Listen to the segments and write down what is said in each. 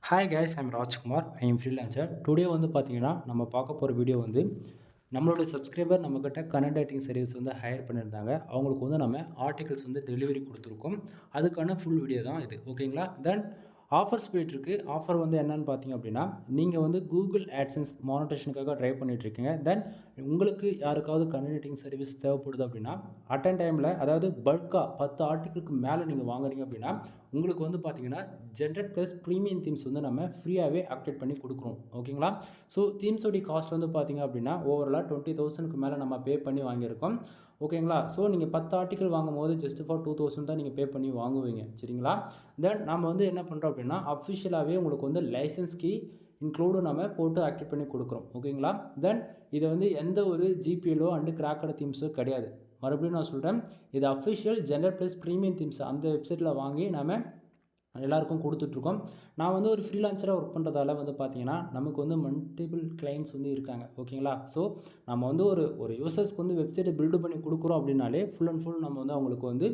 Hi guys, I'm Rajkumar. I am freelancer. Today வந்து பார்த்தீங்கன்னா, நம்ம பார்க்க போகிற வீடியோ வந்து நம்மளோட சப்ஸ்கிரைபர் நம்மக்கிட்ட கனெக்ட் ரைட்டிங் சர்வீஸ் வந்து ஹையர் பண்ணியிருந்தாங்க. அவங்களுக்கு வந்து நம்ம ஆர்டிகல்ஸ் வந்து டெலிவரி கொடுத்துருக்கோம். அதுக்கான ஃபுல் வீடியோ தான் இது. ஓகேங்களா? தென் ஆஃபர்ஸ் போயிட்டுருக்கு. ஆஃபர் வந்து என்னன்னு பார்த்தீங்க அப்படின்னா, நீங்கள் வந்து கூகுள் ஆட்சன்ஸ் மானிட்டேஷனுக்காக ட்ரை பண்ணிகிட்ருக்கீங்க. தென் உங்களுக்கு யாருக்காவது கனெக்ட் ரைட்டிங் சர்வீஸ் தேவைப்படுது அப்படின்னா, அட்டன் டைமில் அதாவது பல்காக 10 ஆர்டிகளுக்கு மேலே நீங்கள் வாங்குறீங்க அப்படின்னா, உங்களுக்கு வந்து பார்த்தீங்கன்னா ஜென்ரேட் ப்ளஸ் ப்ரீமியம் தீம்ஸ் வந்து நம்ம ஃப்ரீயாகவே ஆக்டிவேட் பண்ணி கொடுக்குறோம். ஓகேங்களா? ஸோ தீம்ஸோடைய காஸ்ட் வந்து பார்த்தீங்க அப்படின்னா ஓவராலாக 20,000க்கு மேலே நம்ம பே பண்ணி வாங்கியிருக்கோம். ஓகேங்களா? ஸோ நீங்கள் 10 ஆர்டிக்கல் வாங்கும்போது ஜஸ்ட் ஃபார் 2,000 தான் நீங்கள் பே பண்ணி வாங்குவீங்க. சரிங்களா? தென் நம்ம வந்து என்ன பண்ணுறோம் அப்படின்னா, அஃபிஷியலாகவே உங்களுக்கு வந்து லைசன்ஸ் கீ இன்க்ளூடு நம்ம போட்டு ஆக்டிவேட் பண்ணி கொடுக்குறோம். ஓகேங்களா? தென் இதை வந்து எந்த ஒரு ஜிபிஎல்லோ அண்டு கிராக்கட் தீம்ஸோ கிடையாது. மறுபடியும் நான் சொல்கிறேன், இது official general plus premium themes அந்த வெப்சைட்டில் வாங்கி நம்ம எல்லாருக்கும் கொடுத்துட்ருக்கோம். நான் வந்து ஒரு ஃப்ரீலான்சராக ஒர்க் பண்ணுறதால வந்து பார்த்தீங்கன்னா, நமக்கு வந்து மல்டிபிள் கிளைண்ட்ஸ் வந்து இருக்காங்க. ஓகேங்களா? ஸோ நம்ம வந்து ஒரு யூசர்ஸ்க்கு வந்து வெப்சைட்டை பில்டு பண்ணி கொடுக்குறோம் அப்படின்னாலே ஃபுல் அண்ட் ஃபுல் நம்ம வந்து அவங்களுக்கு வந்து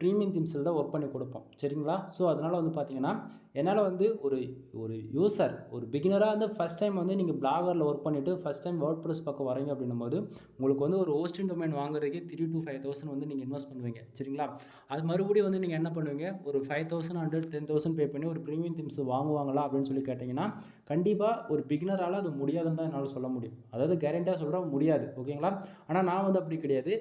ப்ரீமியம் தீம்ஸில் தான் ஒர்க் பண்ணி கொடுப்போம். சரிங்களா? ஸோ அதனால் வந்து பார்த்தீங்கன்னா, என்னால் வந்து ஒரு ஒரு யூசர் ஒரு பிகினராக வந்து ஃபஸ்ட் டைம் வந்து நீங்கள் பிளாகரில் ஒர்க் பண்ணிவிட்டு ஃபஸ்ட் டைம் வேர்ட் ப்ரெஸ் பக்கம் வரீங்க அப்படின்னும்போது, உங்களுக்கு வந்து ஒரு ஹோஸ்டிங் டொமைன் வாங்குறதுக்கே 3,000 to 5,000 வந்து நீங்கள் இன்வெஸ்ட் பண்ணுவீங்க. சரிங்களா? அது மறுபடியும் வந்து நீங்கள் என்ன பண்ணுவீங்க, ஒரு 5,000 100 10,000 பே பண்ணி ஒரு ப்ரீமியம் தீம்ஸ் வாங்குவாங்களா அப்படின்னு சொல்லி கேட்டிங்கன்னா, கண்டிப்பாக ஒரு பிகினரால் அது முடியாதுன்னு தான் என்னால் சொல்ல முடியும். அதாவது கேரண்டியாக சொல்கிறேன், முடியாது. ஓகேங்களா? ஆனால் நான் வந்து அப்படி கிடையாது.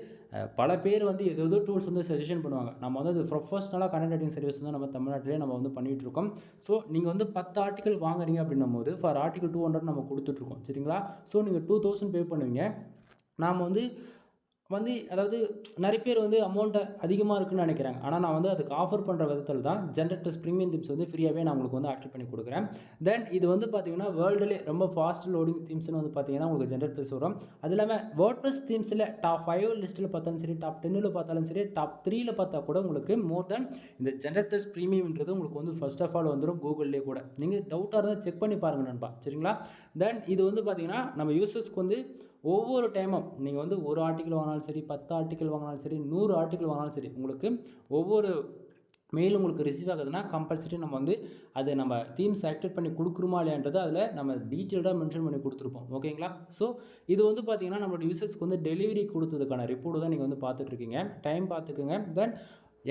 பல பேர் வந்து ஏதோ டூல்ஸ் வந்து சஜஷன் பண்ணுவாங்க. நம்ம வந்து அது ப்ரொஃபஷ்னலாக கனெக்ட் ரைட்டிங் சர்வீஸ் வந்து நம்ம தமிழ்நாட்டிலே நம்ம வந்து பண்ணிகிட்டு இருக்கோம். ஸோ நீங்கள் வந்து 10 ஆர்டிக்கல் வாங்குறீங்க அப்படின்னும்போது ஃபார் ஆர்டிக்கல் 200 நம்ம கொடுத்துட்ருக்கோம். சரிங்களா? ஸோ நீங்கள் 2,000 பே பண்ணுவீங்க. நாம் வந்து அதாவது நிறைய பேர் வந்து அமௌண்ட்டு அதிகமாக இருக்குன்னு நினைக்கிறாங்க. ஆனால் நான் வந்து அதுக்கு ஆஃபர் பண்ணுற விதத்தில் தான் ஜென்ரல் ப்ளஸ் ப்ரீமியம் தீம்ஸ் வந்து ஃப்ரீயாகவே நான் உங்களுக்கு வந்து ஆக்டிவேட் பண்ணி கொடுக்குறேன். தென் இது வந்து பார்த்தீங்கன்னா வேர்ல்டுலே ரொம்ப ஃபாஸ்ட் லோடிங் தீம்ஸ்னு வந்து பார்த்தீங்கன்னா உங்களுக்கு ஜென்ரல் ப்ளஸ் வரும். அது இல்லாமல் வேர்ட் ப்ளஸ் தீம்ஸில் டாப் 5 லிஸ்ட்டில் பார்த்தாலும் சரி, டாப் 10ல் பார்த்தாலும் சரி, டாப் 3ல் பார்த்தா கூட உங்களுக்கு மோர் தென் இந்த ஜென்ரல் ப்ளஸ் ப்ரீமியம்ன்றது உங்களுக்கு வந்து ஃபர்ஸ்ட் ஆஃப் ஆல் வந்துடும் கூகுள்லேயே கூட. நீங்கள் டவுட்டாக இருந்தால் செக் பண்ணி பாருங்கள் நண்பா. சரிங்களா? தென் இது வந்து பார்த்தீங்கன்னா நம்ம யூசர்ஸ்க்கு வந்து ஒவ்வொரு டைமும் நீங்கள் வந்து ஒரு ஆர்டிக்கல் வாங்கினாலும் சரி, 10 ஆர்டிக்கல் வாங்கினாலும் சரி, 100 ஆர்டிக்கல் வாங்கினாலும் சரி, உங்களுக்கு ஒவ்வொரு மெயில் உங்களுக்கு ரிசீவ் ஆகுதுன்னா கம்பல்சரி நம்ம வந்து அதை நம்ம தீம்ஸ் ஆக்டிவேட் பண்ணி கொடுக்குறோமா இல்லையான்றது அதில் நம்ம டீட்டெயில்டாக மென்ஷன் பண்ணி கொடுத்துருப்போம். ஓகேங்களா? ஸோ இது வந்து பார்த்தீங்கன்னா நம்மளோட யூசர்ஸ்க்கு வந்து டெலிவரி கொடுத்ததுக்கான ரிப்போர்ட் தான் நீங்கள் வந்து பார்த்துட்ருக்கீங்க. டைம் பார்த்துக்குங்க. தென்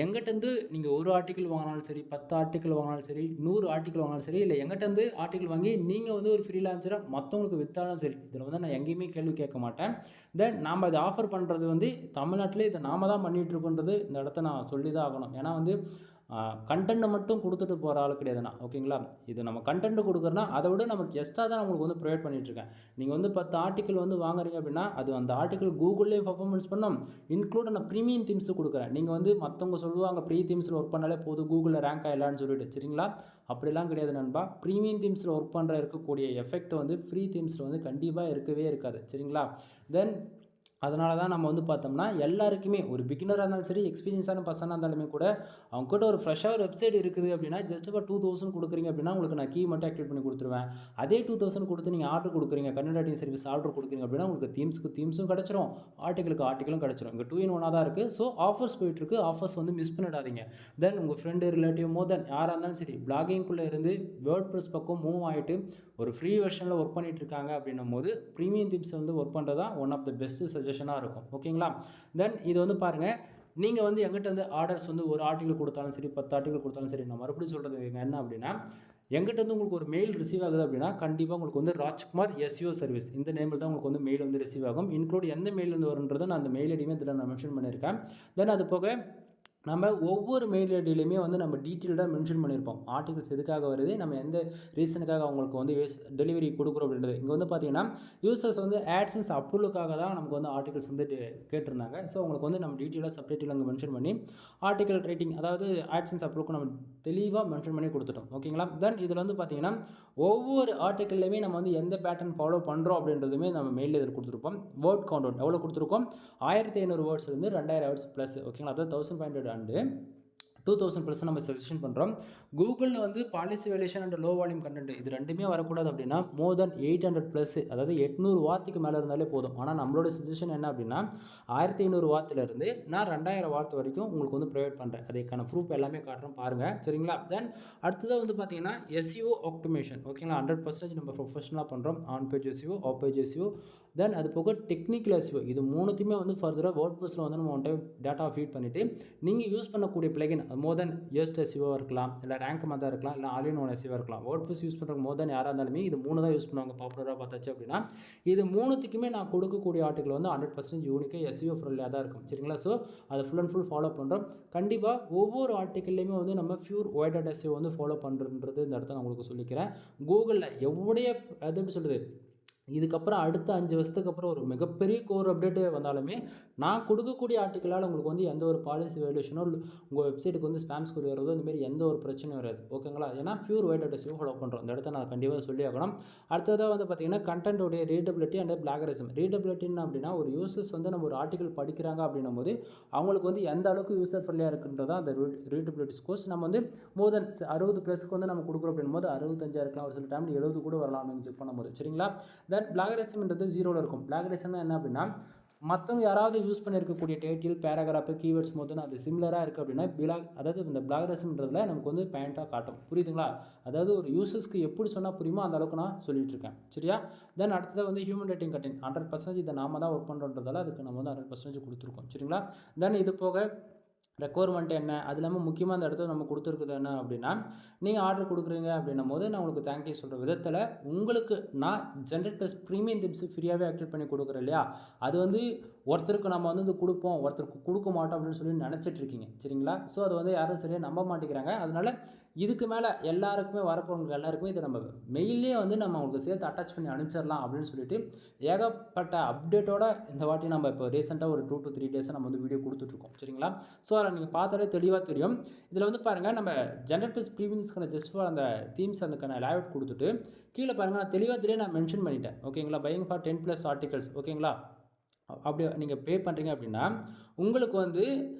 எங்கிட்டேருந்து நீங்கள் ஒரு ஆர்டிக்கல் வாங்கினாலும் சரி, 10 ஆர்டிக்கல் வாங்கினாலும் சரி, 100 ஆர்டிக்கல் வாங்கினாலும் சரி, இல்லை எங்கிட்டேருந்து ஆர்டிக்கல் வாங்கி நீங்கள் வந்து ஒரு ஃப்ரீலான்சராக மற்றவங்களுக்கு விற்றாலும் சரி, இதில் வந்து நான் எங்கேயுமே கேள்வி கேட்க மாட்டேன். தென் நாம் அதை ஆஃபர் பண்ணுறது வந்து தமிழ்நாட்டிலே இதை நாம தான் பண்ணிகிட்ருக்கோன்றது இந்த இடத்த நான் சொல்லி தான் ஆகணும். ஏன்னா வந்து கண்டென்ட்டை மட்டும் கொடுத்துட்டு போகிற ஆள் கிடையாது நான். ஓகேங்களா? இது நம்ம கண்டென்ட் கொடுக்குறோன்னா அதை விட நமக்கு எக்ஸ்ட்ரா தான் உங்களுக்கு வந்து ப்ரொவைட் பண்ணிகிட்ருக்கேன். நீங்கள் வந்து 10 ஆர்டிக்கல் வந்து வாங்குறீங்க அப்படின்னா அது அந்த ஆர்டிக்கல் கூகுள்லேயும் பர்ஃபார்மன்ஸ் பண்ணணும், இன்க்ளூட் நான் ப்ரீமியம் தீம்ஸும் கொடுக்குறேன். நீங்கள் வந்து மற்றவங்க சொல்லுவாங்க ப்ரீ தீம்ஸில் ஒர்க் பண்ணாலே போதும் கூகுளில் ரேங்க் ஆகிடலான்னு சொல்லிட்டு. சரிங்களா? அப்படிலாம் கிடையாது நண்பா. ப்ரீமியம் தீம்ஸில் ஒர்க் பண்ணுற இருக்கக்கூடிய எஃபெக்ட் வந்து ஃப்ரீ தீம்ஸில் வந்து கண்டிப்பாக இருக்கவே இருக்காது. சரிங்களா? தென் அதனால தான் நம்ம வந்து பார்த்தோம்னா எல்லாருக்குமே ஒரு பிகினராக இருந்தாலும் சரி, எக்ஸ்பீரியன்ஸான பர்சனாக இருந்தாலுமே கூட அவங்ககிட்ட ஒரு ஃப்ரெஷ்ஷாக ஒரு வெப்சைட் இருக்குது அப்படின்னா ஜஸ்ட் ஃபார் 2,000 கொடுக்குறீங்க அப்படின்னா உங்களுக்கு நான் கீ மட்டும் ஆக்டிவேட் பண்ணி கொடுத்துருவேன். அதே 2,000 கொடுத்து நீங்கள் ஆர்டர் கொடுக்குறீங்க, கண்டென்ட் ரைட்டிங் சர்வீஸ் ஆர்டர் கொடுக்குறீங்க அப்படின்னா உங்களுக்கு தீம்ஸும் கிடச்சிரும், ஆர்டிகளுக்கு ஆர்டிகளும் கிடச்சிரும். இங்கே 2 in 1 தான் இருக்குது. ஸோ ஆஃபர்ஸ் போயிட்டுருக்கு. ஆஃபர்ஸ் வந்து மிஸ் பண்ணிடாதீங்க. தென் உங்கள் ஃப்ரெண்டு, ரிலேட்டிவ் மோர் தென் யாராக இருந்தாலும் சரி, பிளாகிங்குள்ளே இருந்து வேர்ட் ப்ரெஸ் பக்கம் மூவ் ஆகிட்டு ஒரு ஃப்ரீ வெர்ஷனில் ஒர்க் பண்ணிகிட்டு இருக்காங்க அப்படின்னும் போது ப்ரீமியம் தீம்ஸ் வந்து ஒர்க் பண்ணுறது தான் ஒன் ஆஃப் த பெஸ்ட்டு சஜஷனாக இருக்கும். ஓகேங்களா? தென் இது வந்து பாருங்கள், நீங்கள் வந்து எங்கிட்ட வந்து ஆர்டர்ஸ் வந்து ஒரு ஆர்டிக்கல் கொடுத்தாலும் சரி, 10 ஆர்டிக்கல் கொடுத்தாலும் சரி, நான் மறுபடியும் சொல்கிறது என்ன அப்படின்னா, எங்கிட்ட வந்து உங்களுக்கு ஒரு மெயில் ரிசீவ் ஆகுது அப்படின்னா கண்டிப்பாக உங்களுக்கு வந்து ராஜ்குமார் எஸ்இஓ சர்வீஸ் இந்த நேமில் தான் உங்களுக்கு வந்து மெயில் வந்து ரிசீவ் ஆகும். இன்க்ளூட் எந்த மெயிலேருந்து வருன்றதை நான் அந்த மெயில் ஐடியுமே இதில் நான் மென்ஷன் பண்ணியிருக்கேன். தென் அது போக நம்ம ஒவ்வொரு மெயில் ஐடியிலையுமே வந்து நம்ம டீட்டெயில்டாக மென்ஷன் பண்ணியிருப்போம். ஆர்டிகல்ஸ் எதுக்காக வருது, நம்ம எந்த ரீசனுக்காக அவங்களுக்கு வந்து டெலிவரி கொடுக்குறோம் அப்படின்றது. இங்கே வந்து பார்த்தீங்கன்னா யூசர்ஸ் வந்து ஆட்சன்ஸ் அப்ரூவலுக்காக தான் நமக்கு வந்து ஆர்டிகல்ஸ் வந்து கேட்டிருந்தாங்க. ஸோ அவங்களுக்கு வந்து நம்ம டீட்டெயிலாக செப்பரேட்டில் அங்கே மென்ஷன் பண்ணி ஆர்டிகல் ரேட்டிங் அதாவது ஆட்சன்ஸ் அப்ரூவலுக்கு நம்ம தெளிவாக மென்ஷன் பண்ணி கொடுத்துட்டோம். ஓகேங்களா? தென் இதில் வந்து பார்த்தீங்கன்னா ஒவ்வொரு ஆர்டிக்கல்லையுமே நம்ம வந்து எந்த பேட்டர்ன் ஃபாலோ பண்ணுறோம் அப்படின்றதுமே நம்ம மெயிலில் இதில் கொடுத்துருப்போம். வேர்ட் கவுண்ட் எவ்வளோ கொடுத்துருக்கோம், 1500 வேர்ட்ஸ்லேருந்து 2000 வேர்ட்ஸ் ப்ளஸ். ஓகேங்களா? அதாவது 1500 அண்டு 2000+ நம்ம சஜஷன் பண்ணுறோம். கூகுளில் வந்து policy valuation and low volume content இது ரெண்டுமே வரக்கூடாது அப்படின்னா மோர் தென் 800+, அதாவது 800 வார்த்தைக்கு மேலே இருந்தாலே போதும். ஆனால் நம்மளோட சஜஷன் என்ன அப்படின்னா 1500 வார்த்தையிலேருந்து நான் 2000 வார்த்தை வரைக்கும் உங்களுக்கு வந்து ப்ரொவைட் பண்ணுறேன். அதுக்கான ப்ரூஃப் எல்லாமே காட்டுறோம் பாருங்கள், சரிங்களா? தென் அடுத்ததாக வந்து பார்த்தீங்கன்னா SEO ஆப்டிமேஷன், ஓகேங்களா? 100% நம்ம ப்ரொஃபஷனலாக பண்ணுறோம். On page SEO, off page SEO, then அது போக டெக்னிக்கல் SEO. இது மூணுத்தையுமே வந்து ஃபர்தராக வேர்ட்ப்ரெஸ்ஸில் வந்து நம்ம ஒன் டைம் டேட்டா ஃபீட் பண்ணிவிட்டு நீங்கள் யூஸ் பண்ணக்கூடிய பிளகின் மோர் தென் யோஸ்ட் SEO இருக்கலாம், இல்லை ரேங்க் மாதிரி இருக்கலாம், இல்லை ஆல் இன் ஒன் SEO இருக்கலாம். வேர்ட்ப்ரெஸ் யூஸ் பண்ணுற மோர் தென் யாராக இருந்தாலுமே இது 3 தான் யூஸ் பண்ணுவாங்க பாப்புலராக பார்த்தாச்சு அப்படின்னா. இது 3த்துக்குமே நான் கொடுக்கக்கூடிய ஆர்டிக்கல் வந்து 100% யூனிக்காக SEO ஃப்ரெண்ட்லியாக தான் இருக்கும், சரிங்களா? ஸோ அதை ஃபுல் அண்ட் ஃபுல் ஃபாலோ பண்ணுறோம். கண்டிப்பாக ஒவ்வொரு ஆர்டிக்கல்லையுமே வந்து நம்ம பியூர் ஒயிட் SEO வந்து ஃபாலோ பண்ணுறது இந்த இடத்த நான் உங்களுக்கு சொல்லிக்கிறேன். கூகுளில் எவ்வளோ அது எப்படி சொல்கிறது, இதுக்கப்புறம் அடுத்த 5 வருஷத்துக்கு அப்புறம் ஒரு மிகப்பெரிய கோர் அப்டேட்டு வந்தாலுமே நான் கொடுக்கக்கூடிய ஆர்டிக்கலால் உங்களுக்கு வந்து எந்த ஒரு பாலிசி வேல்யூஷனோ உங்கள் வெப்சைட்டுக்கு வந்து ஸ்பேம் ஸ்கோர் வருதோ இந்தமாரி எந்த ஒரு பிரச்சனையும் வராது, ஓகேங்களா? ஏன்னா பியூர் ஒயிட் SEO ஃபாலோ பண்ணுறோம். இந்த இடத்த நான் கண்டிப்பாக சொல்லி ஆகணும். அடுத்ததாக வந்து பார்த்திங்கன்னா கண்டென்ட்டோடைய ரீடபிலிட்டி அண்ட் பிளாகரிசம். ரீடபிலிட்டின்னு அப்படின்னா ஒரு யூசர்ஸ் வந்து நம்ம ஒரு ஆர்டிக்கல் படிக்கிறாங்க அப்படின்னும் போது அவங்களுக்கு வந்து எந்த அளவுக்கு யூசர் ஃப்ரெண்ட்லியாக இருக்குன்றதான் அந்த ரீடபிலிட்டி ஸ்கோர்ஸ். நம்ம வந்து மோர் தென் 60+ வந்து நம்ம கொடுக்குறோம் அப்படின்னும் போது 65 இருக்கலாம், ஒரு சில டைம் 70 கூட வரலாம் நீங்கள் செக் பண்ணும்போது, சரிங்களா? தென் பிளாகரிசம்ன்றது 0ல் இருக்கும். பிளாகரிசம்னா என்ன அப்படின்னா மற்றவங்க யாராவது யூஸ் பண்ணியிருக்கக்கூடிய டைட்டில், பேராகிராஃபு, கீவேர்ட்ஸ் மொத்தம் அது சிமிலராக இருக்குது அப்படின்னா அதாவது இந்த பிளாகரிசம்ன்றதுல நமக்கு வந்து பாயிண்ட்டாக காட்டும், புரியுதுங்களா? அதாவது ஒரு யூசர்ஸ்க்கு எப்படி சொன்னால் புரியுமோ அந்த அளவுக்கு நான் சொல்லிட்டு இருக்கேன், சரியா? தென் அடுத்தது வந்து ஹியூமன் ரேட்டிங் கண்டென்ட் 100% இதை நாம தான் ஒர்க் பண்ணுறதால அதுக்கு நம்ம வந்து 100% கொடுத்துருக்கோம், சரிங்களா? தென் இது போக ரெக்குவயர்மெண்ட் என்ன, அது இல்லாமல் முக்கியமாக அந்த இடத்துல நம்ம கொடுத்துருக்குது என்ன அப்படின்னா நீங்கள் ஆர்டர் கொடுக்குறீங்க அப்படின்னும் போது நான் உங்களுக்கு தேங்க்யூ சொல்கிற விதத்தில் உங்களுக்கு நான் ஜென்ரேட் ப்ரீமியம் டிப்ஸ் ஃப்ரீயாகவே ஆக்டிவேட் பண்ணி கொடுக்குறேன் இல்லையா? அது வந்து ஒருத்தருக்கு நம்ம வந்து இது கொடுப்போம், ஒருத்தருக்கு கொடுக்க மாட்டோம் அப்படின்னு சொல்லி நினச்சிட்ருக்கீங்க, சரிங்களா? ஸோ அது வந்து யாரும் சரியாக நம்ப மாட்டேங்கிறாங்க. அதனால் இதுக்கு மேலே எல்லாருக்குமே வரப்போகிறவங்களுக்கு எல்லாருக்குமே இதை நம்ம மெயிலே வந்து நம்ம அவங்களுக்கு சேர்த்து அட்டாச் பண்ணி அனுப்பிச்சிடலாம் அப்படின்னு சொல்லிட்டு ஏகப்பட்ட அப்டேட்டோட இந்த வாட்டி நம்ம இப்போ ரீசெண்டாக ஒரு 2 to 3 டேஸாக நம்ம வந்து வீடியோ கொடுத்துட்ருக்கோம், சரிங்களா? ஸோ அதில் நீங்கள் பார்த்தாலே தெளிவாக தெரியும். இதில் வந்து பாருங்கள் நம்ம ஜென்ரேட் ப்ரீமியம்ஸ்க்கான ஜஸ்ட் ஃபார் அந்த தீம்ஸ் அதுக்கான லேஅவுட் கொடுத்துட்டு கீழே பாருங்கள் நான் தெளிவாக நான் மென்ஷன் பண்ணிட்டேன், ஓகேங்களா? பையிங் ஃபார் 10+ ஆர்டிகல்ஸ், ஓகேங்களா? அப்படி நீங்கள் பே பண்ணுறீங்க அப்படின்னா உங்களுக்கு வந்து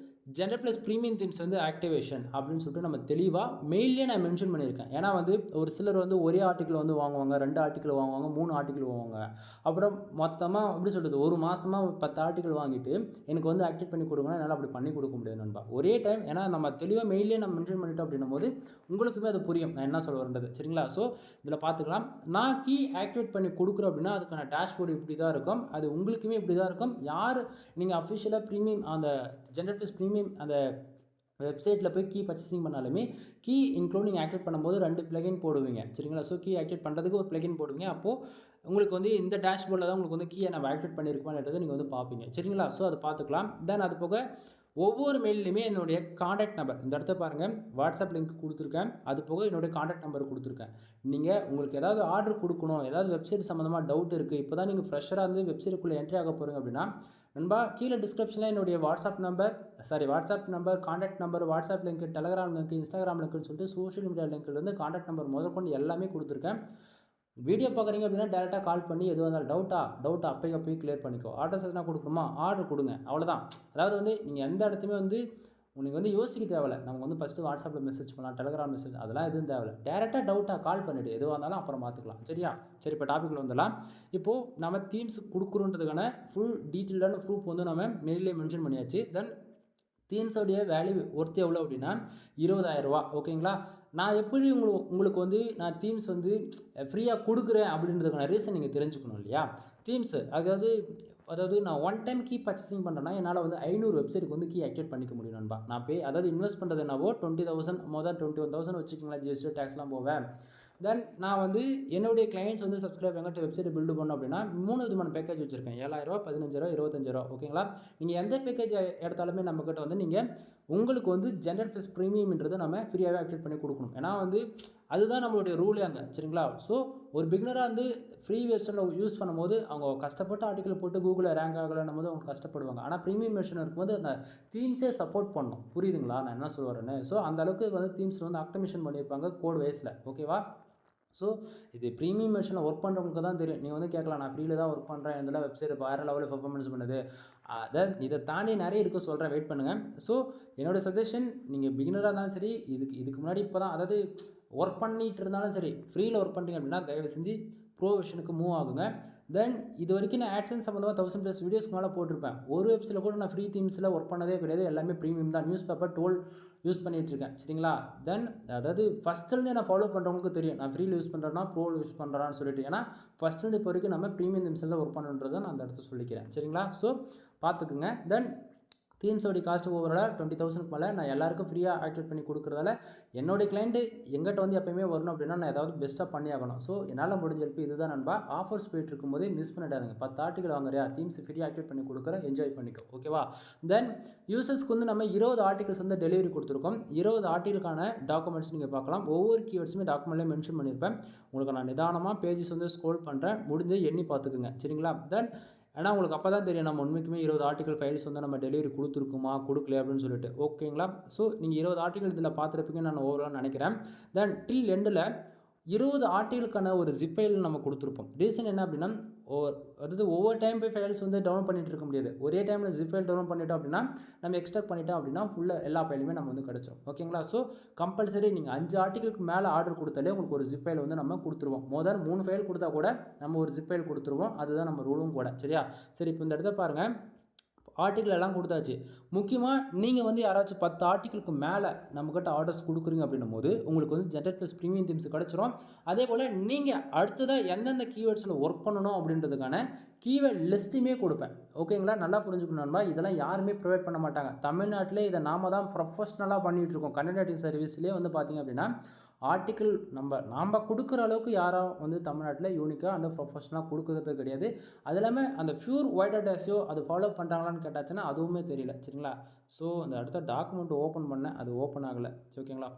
ஜென்ரேட் ப்ரீமியம் தீம்ஸ் வந்து ஆக்டிவேஷன் அப்படின்னு சொல்லிட்டு நம்ம தெளிவாக மெயிலே நான் மென்ஷன் பண்ணியிருக்கேன். ஏன்னா வந்து ஒரு சிலர் வந்து ஒரே ஆர்டிக்கல் வந்து வாங்குவாங்க, 2 ஆர்டிக்கல் வாங்குவாங்க, 3 ஆர்டிக்கல் வாங்குவாங்க. அப்புறம் மொத்தமாக எப்படி சொல்கிறது, ஒரு மாதமாக 10 ஆர்டிக்கல் வாங்கிட்டு எனக்கு வந்து ஆக்டிவேட் பண்ணி கொடுங்கன்னா என்னால் அப்படி பண்ணி கொடுக்க முடியாது நண்பா, ஒரே டைம். ஏன்னா நம்ம தெளிவாக மெயிலே நம்ம மென்ஷன் பண்ணிட்டோம் அப்படின்னும் போது உங்களுக்குமே அது புரியும் நான் என்ன சொல்ல வரேன்றது, சரிங்களா? ஸோ இதில் பார்த்துக்கலாம். நான் கீ ஆக்டிவேட் பண்ணி கொடுக்குறோம் அப்படின்னா அதுக்கான டேஷ்போர்டு இப்படி தான் இருக்கும், அது உங்களுக்குமே இப்படி தான் இருக்கும். யார் நீங்கள் அஃபிஷியலாக ப்ரீமியம் அந்த ஜென்ரேட் ப்ரீமியம் அந்த வெப்சைட்டில் போய் கீ பர்ச்சேசிங் பண்ணாலுமே கீ இன்க்ளூடிங் ஆக்டிவேட் பண்ணும்போது 2 பிளகின் போடுவீங்க, சரிங்களா? ஸோ கீ ஆக்டிவேட் பண்ணுறதுக்கு ஒரு பிளகின் போடுவீங்க. அப்போது உங்களுக்கு வந்து இந்த டேஷ்போர்டில் தான் உங்களுக்கு வந்து கீயை நம்ம ஆக்டிவேட் பண்ணியிருக்கோம்ன்றதை நீங்கள் வந்து பார்ப்பீங்க, சரிங்களா? ஸோ அதை பார்த்துக்கலாம். தென் அது போக ஒவ்வொரு மெயிலையுமே என்னுடைய காண்டாக்ட் நம்பர் இந்த இடத்த பாருங்கள், வாட்ஸ்அப் லிங்க் கொடுத்துருக்கேன். அது போக என்னுடைய காண்டாக்ட் நம்பர் கொடுத்துருக்கேன். நீங்கள் உங்களுக்கு ஏதாவது ஆர்டர் கொடுக்கணும், ஏதாவது வெப்சைட் சம்மந்தமாக டவுட் இருக்குது, இப்போ தான் நீங்கள் ஃப்ரெஷராக வந்து வெப்சைட்டுக்குள்ளே என்ட்ரி ஆக போகிறீங்க அப்படின்னா நண்பா கீழே டிஸ்கிரிப்ஷனில் என்னுடைய WhatsApp number, contact number, WhatsApp link, Telegram link, Instagram லிங்க்னு சொல்லிட்டு சோஷியல் மீடியா லிங்க்லேருந்து காண்டாக்ட் நம்பர் முதற்கொண்டு எல்லாமே கொடுத்துருக்கேன். வீடியோ பார்க்குறீங்க அப்படின்னா டேரெக்டாக கால் பண்ணி எதுவாக இருந்தாலும் டவுட்டா அப்போயே கிளியர் பண்ணிக்கோ. ஆர்டர்ஸ் எதுனா கொடுக்கணுமா ஆர்டர் கொடுங்க, அவ்வளோதான். அதாவது வந்து நீங்கள் எந்த இடத்துலையுமே வந்து உங்களுக்கு வந்து யோசிக்க தேவையில்லை. நம்ம வந்து ஃபஸ்ட்டு வாட்ஸ்அப்பில் மெசேஜ் பண்ணலாம், டெலகிராம் மெசேஜ் அதெல்லாம் எதுவும் தேவையில்லை. டேரெக்டாக டவுட்டாக கால் பண்ணிவிடு, எதுவாக இருந்தாலும் அப்புறம் பார்த்துக்கலாம், சரியா? சரி, இப்போ டாப்பிக்கில் வந்துடலாம். இப்போது நம்ம தீம்ஸ் கொடுக்குறோன்றதுக்கான ஃபுல் டீட்டெயில்டான ப்ரூஃப் வந்து நம்ம மெயிலே மென்ஷன் பண்ணியாச்சு. தென் தீம்ஸோடைய வேல்யூ ஒர்த்து எவ்வளோ அப்படின்னா 20,000 ரூபா, ஓகேங்களா? நான் எப்படி உங்களுக்கு வந்து நான் தீம்ஸ் வந்து ஃப்ரீயாக கொடுக்குறேன் அப்படின்றதுக்கான ரீசன் நீங்கள் தெரிஞ்சுக்கணும் இல்லையா? தீம்ஸு அதாவது நான் ஒன் டைம் கீ பர்ச்சேசிங் பண்ணுறேன்னா என்னால் வந்து 500 வெப்சைட்டுக்கு வந்து கீ ஆக்டிவேட் பண்ணிக்க முடியும் நண்பா. நான் அதாவது இன்வெஸ்ட் பண்ணுறது என்னவோ 20,000 மொதல் 21,000 வச்சுக்கோங்களேன், ஜிஎஸ்டி டேக்ஸ்லாம் போவேன். தென் நான் வந்து என்னுடைய கிளைண்ட்ஸ் வந்து சப்ஸ்கிரைப் எங்கிட்ட வெப்சைட் பில்டு பண்ணோம் அப்படின்னா 3 விதமான பேக்கேஜ் வச்சுருக்கேன். 7,000 ரூபா, 15,000 ரூபா, 25,000 ரூபா, ஓகேங்களா? நீங்கள் எந்த பேக்கேஜ் எடுத்தாலுமே நம்மக்கிட்ட வந்து நீங்கள் உங்களுக்கு வந்து ஜென்ரேட் ப்ரீமியம்ன்றதை நம்ம ஃப்ரீயாகவே ஆக்டிவேட் பண்ணி கொடுக்கணும். ஏன்னா வந்து அதுதான் நம்மளுடைய ரூலே அங்கே, சரிங்களா? ஸோ ஒரு பிகினராக வந்து ஃப்ரீ வெர்ஷனில் யூஸ் பண்ணும்போது அவங்க கஷ்டப்பட்டு ஆர்டிக்கல் போட்டு கூகுளில் ரேங்க் ஆகலைன்னும் போது அவங்க கஷ்டப்படுவாங்க. ஆனால் ப்ரீமியம் வெர்ஷன் இருக்கும்போது அந்த தீம்ஸே சப்போர்ட் பண்ணணும், புரியுதுங்களா நான் என்ன சொல்ல வரேன்னு? ஸோ அந்த அளவுக்கு வந்து தீம்ஸில் வந்து ஆப்டிமேஷன் பண்ணியிருப்பாங்க கோட் வைஸில், ஓகேவா? ஸோ இது ப்ரீமியம் வெர்ஷனில் ஒர்க் பண்ணுறவங்களுக்கு தான் தெரியும். நீங்கள் வந்து கேட்கலாம், நான் ஃப்ரீயில் தான் ஒர்க் பண்ணுறேன், இதெல்லாம் வெப்சைட் வேறு லெவலில் பர்ஃபார்மன்ஸ் பண்ணுது, இதை தாண்டி நிறைய இருக்குது சொல்கிறேன், வெயிட் பண்ணுங்கள். ஸோ என்னோடய சஜஷன், நீங்கள் பிகினராக இருந்தாலும் சரி, இதுக்கு முன்னாடி இப்போ தான் அதாவது ஒர்க் பண்ணிகிட்டு இருந்தாலும் சரி, ஃப்ரீயில் ஒர்க் பண்ணுறீங்க அப்படின்னா தயவு செஞ்சு ப்ரோ வெர்ஷனுக்கு மூவ் ஆகுங்க. தென் இது வரைக்கும் நான் ஆட்சன்ஸ் சம்மந்தமாக 1000+ வீடியோஸ்க்கு மேலே போட்டிருப்பேன். ஒரு வெப்சைட்டில் கூட நான் ஃப்ரீ தீம்ஸில் ஒர்க் பண்ணதே கிடையாது. எல்லாமே ப்ரீமியம் தான். நியூஸ் பேப்பர் 12 யூஸ் பண்ணிகிட்ருக்கேன். சரிங்களா? தென் அதாவது ஃபஸ்ட்டுலேருந்து நான் ஃபாலோ பண்ணுறவங்களுக்கு தெரியும், நான் ஃப்ரீயில் யூஸ் பண்ணுறேன்னா ப்ரோவில் யூஸ் பண்ணுறான்னு சொல்லிட்டு. ஏன்னா ஃபஸ்ட்டுலேருந்து இப்போ வரைக்கும் நம்ம ப்ரீமியம் தீம்ஸில் தான் ஒர்க் பண்ணுன்றதை நான் அந்த இடத்துல சொல்லிக்கிறேன். சரிங்களா? ஸோ பார்த்துக்குங்க. தென் தீம்ஸோடைய காஸ்ட் ஓவராலாக 20,000க்கு மேலே நான் எல்லாருக்கும் ஃப்ரீயாக ஆக்டிவேட் பண்ணி கொடுக்குறதால என்னுடைய கிளைண்ட்டு எங்கிட்ட வந்து எப்போயுமே வரணும் அப்படின்னா நான் ஏதாவது பெஸ்ட்டாக பண்ணி ஆகணும். ஸோ என்னால் முடிஞ்ச ஹெல்ப் இதுதான் நண்பா. ஆஃபர்ஸ் போயிட்டு இருக்கும்போதே மிஸ் பண்ணிடாதுங்க. 10 ஆர்டிகல் வாங்குறியா, தீம்ஸ் ஃப்ரீயாக ஆக்டிவேட் பண்ணி கொடுக்குறேன், என்ஜாய் பண்ணிக்கோ. ஓகேவா? தென் யூசர்ஸ்க்கு வந்து நம்ம 20 ஆர்டிகல்ஸ் வந்து டெலிவரி கொடுத்துருக்கோம். 20 ஆர்டிகளுக்கான டாக்குமெண்ட்ஸ் நீங்கள் பார்க்கலாம். ஒவ்வொரு கீவேர்ட்ஸுமே டாக்குமெண்ட்லேயே மென்ஷன் பண்ணியிருப்பேன். உங்களுக்கு நான் நிதானமாக பேஜஸ் வந்து ஸ்க்ரோல் பண்ணுறேன், முடிஞ்சு எண்ணி பார்த்துக்குங்க. சரிங்களா? தென் ஏன்னா உங்களுக்கு அப்போ தான் தெரியும் நம்ம உண்மைக்குமே 20 ஆர்டிகல் ஃபைல்ஸ் வந்து நம்ம டெலிவரி கொடுத்துருக்குமா கொடுக்கல அப்படின்னு சொல்லிட்டு. ஓகேங்களா? ஸோ நீங்கள் 20 ஆர்டிகல் இதில் பார்த்துருப்பீங்கன்னு நான் ஓவரால் நினைக்கிறேன். தென் டில் எண்டில் 20 ஆர்டிகளுக்கான ஒரு ஜிப் ஃபைல் நம்ம கொடுத்துருப்போம். ரீசன் என்ன அப்படின்னா, அதாவது ஒவ்வொரு டைம் போய் ஃபைல்ஸ் வந்து டவுன்லோட் பண்ணிட்டு இருக்க முடியாது. ஒரே டைமில் ஜிப் ஃபைல் டவுன்லோட் பண்ணிட்டோம் அப்படின்னா, நம்ம எக்ஸ்ட்ராக்ட் பண்ணிட்டோம் அப்படின்னா ஃபுல்லாக எல்லா ஃபைலுமே நம்ம வந்து கிடச்சிரும். ஓகேங்களா? ஸோ கம்பல்சரி நீங்கள் 5 ஆர்டிகளுக்கு மேலே ஆர்டர் கொடுத்தாலே உங்களுக்கு ஒரு ஜிப் ஃபைல் வந்து நம்ம கொடுத்துருவோம். மோர் 3 ஃபைல் கொடுத்தா கூட நம்ம ஒரு ஜிப் ஃபைல் கொடுத்துருவோம். அதுதான் நம்ம ரூலும் கூட. சரியா? சரி, இப்போ இந்த இடத்த பாருங்கள். ஆர்டிக்கிள் எல்லாம் கொடுத்தாச்சு. முக்கியமாக நீங்கள் வந்து யாராச்சும் 10 ஆர்டிக்கிளுக்கு மேலே நம்மக்கிட்ட ஆர்டர்ஸ் கொடுக்குறீங்க அப்படின்னும் போது உங்களுக்கு வந்து ஜென்ரேட்+ ப்ரீமியம் தீம்ஸ் கிடச்சிரும். அதே போல் நீங்கள் அடுத்ததாக எந்தெந்த கீவேர்ட்ஸில் ஒர்க் பண்ணணும் அப்படின்றதுக்கான கீவேர்ட் லிஸ்ட்டுமே கொடுப்பேன். ஓகேங்களா? நல்லா புரிஞ்சுக்கணும்பா. இதெல்லாம் யாருமே ப்ரொவைட் பண்ண மாட்டாங்க. தமிழ்நாட்டிலே இதை நாம தான் ப்ரொஃபஷ்னலாக பண்ணிகிட்ருக்கோம். கண்டென்ட் ரைட்டிங் சர்வீஸ்லேயே வந்து பார்த்திங்க அப்படின்னா ஆர்டிக்கிள் நம்ம கொடுக்குற அளவுக்கு யாரும் வந்து தமிழ்நாட்டில் யூனிக்காக அந்த ப்ரொஃபஷனலாக கொடுக்குறது கிடையாது. அது இல்லாமல் அந்த ப்யூர் ஒயிட் டேஸையோ அது ஃபாலோ பண்ணுறாங்களான்னு கேட்டாச்சுன்னா அதுவுமே தெரியல. சரிங்களா? ஸோ அந்த அடுத்த டாக்குமெண்ட் ஓப்பன் பண்ணேன், அது ஓப்பன் ஆகலை. ஓகேங்களா?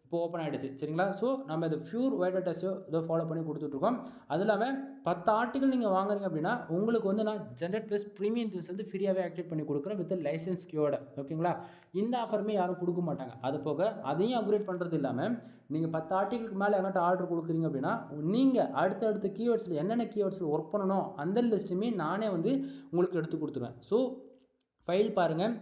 இப்போ ஓப்பன் ஆகிடுச்சு. சரிங்களா? ஸோ நம்ம இது ப்யூர் ஒயிட் டேஸையோ இதை ஃபாலோ பண்ணி கொடுத்துட்ருக்கோம். அது இல்லாமல் 10 ஆர்டிகல் நீங்கள் வாங்குறீங்க அப்படின்னா உங்களுக்கு வந்து நான் ஜென்ரேட்+ ப்ரீமியம் தீம்ஸ் வந்து ஃப்ரீயாகவே ஆக்டிவேட் பண்ணி கொடுக்குறேன் வித் லைசன்ஸ் கீயோட. ஓகேங்களா? இந்த ஆஃபருமே யாரும் கொடுக்க மாட்டாங்க. அது போக அதையும் அப்கிரேட் பண்ணுறது இல்லாமல் நீங்கள் 10 ஆர்டிகளுக்கு மேலே எங்கிட்ட ஆர்டர் கொடுக்குறீங்க அப்படின்னா நீங்கள் அடுத்த கீவேர்ட்ஸில் என்னென்ன கீவேர்ட்ஸில் ஒர்க் பண்ணணும் அந்த லிஸ்ட்டுமே நானே வந்து உங்களுக்கு எடுத்து கொடுத்துருவேன். ஸோ ஃபைல் பாருங்கள்.